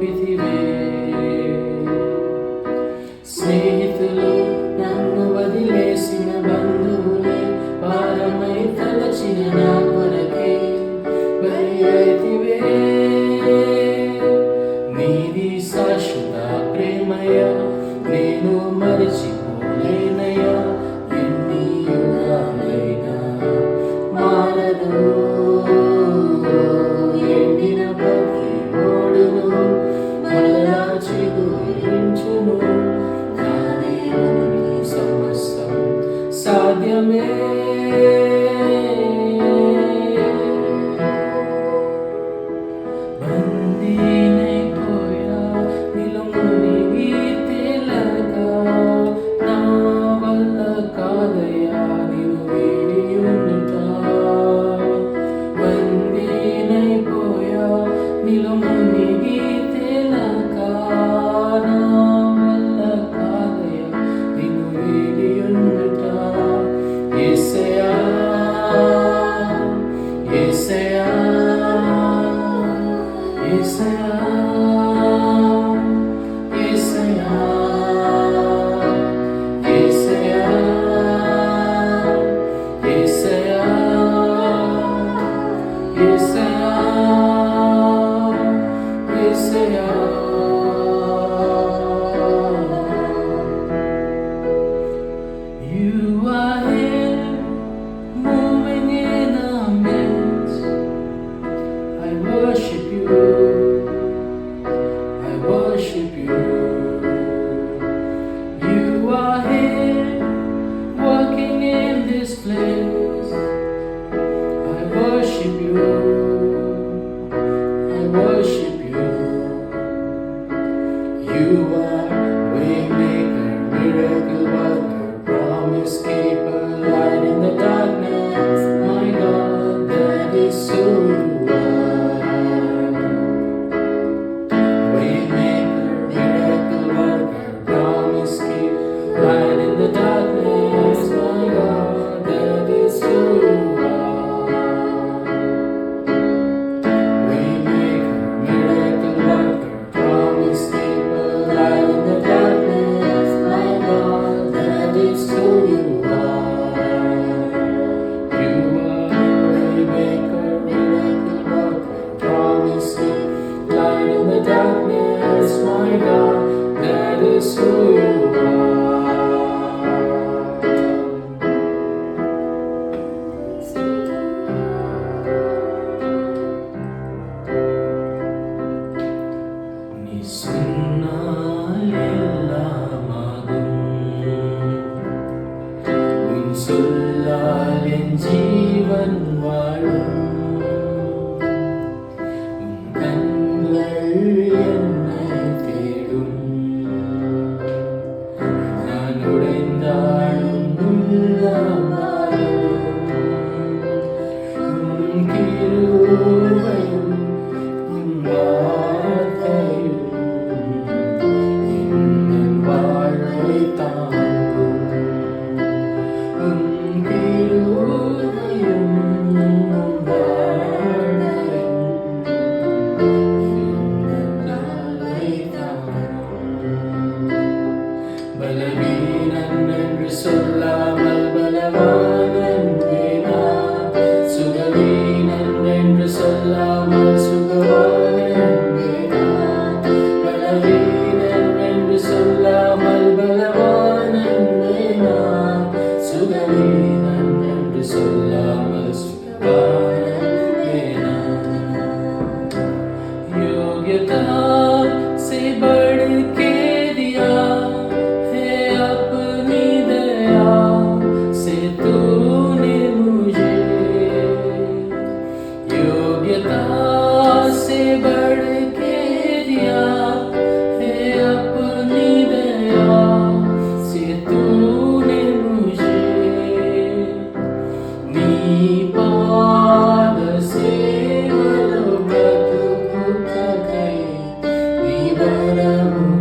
నిలిపితివే. స్నేహితులు నన్ను వదిలేసిన బంధువులే భారమై తలచిన నా కొరకే బలి అయితివే. నీది శాశ్వత ప్రేమయ్యా, నేను మరచిపోలేనయ్యా. ఎన్ని యుగాలైనా మారదు. ఎండిన ప్రతి మోడును మరలా చిగురించును. నా దేవునికి సమస్తం సాధ్యమే. బందీనైపోయా నీలో మునిగి తేలగా, నా వల్ల కాదయ్యా నిన్ను వీడి ఉండుట. బందీనైపోయా నీలో మునిగి తేలగా, నా వల్ల కాదయ్యా నిన్ను వీడి ఉండుట. యేసయ్యా యేసయ్యా యేసయ్యా యేసయ్యా యేసయ్యా యేసయ్యా యేసయ్యా యేసయ్యా. You are here, moving in our midst. I worship you, I worship you. You are here, working in this place. I worship you, I worship you. You are waymaker, miracle worker, promise keeper, light in the darkness. My God, that is who you are. Waymaker, miracle worker, promise keeper, light in the darkness. My God, that is who you are. Waymaker, miracle worker, promise keeper, light in the darkness. My God, that is who you are. You are waymaker, miracle worker, promise keeper, light in the darkness. My God, that is who you are. നീ சொன்னாலெல்லாமாகும், உன் சொல்லால் என் ஜீவன் வாழும். உன் கண்கள் என்னை தேடும். நான் உடைந்தாலும் உள்ளம் மாறும். உன் கிருபையும் உன் வார்த்தையும் என் வாழ்வை தாங்கும். உன் கிருபையும் உன் வார்த்தையும் என் வாழ்வை தாங்கும். பலவீனன் என்று சொல்லாமல் பலவானன் வேணாம். சுகவீனன் என்று சொல்லாமல் சுகவானன் வேணாம். பலவீனன் என்று சொல்லாமல் பலவானன் வேணாம். சுகவீனன் என்று சொல்லாமல் சுகவானன் வேணாம். योग्यता से बढ़ के दिया है अपनी दया से तूने मुझे. योग्यता से बढ़ के दिया है अपनी दया से तूने मुझे. नी पाद सेवलो ब्रतुकुतकै नी वरमु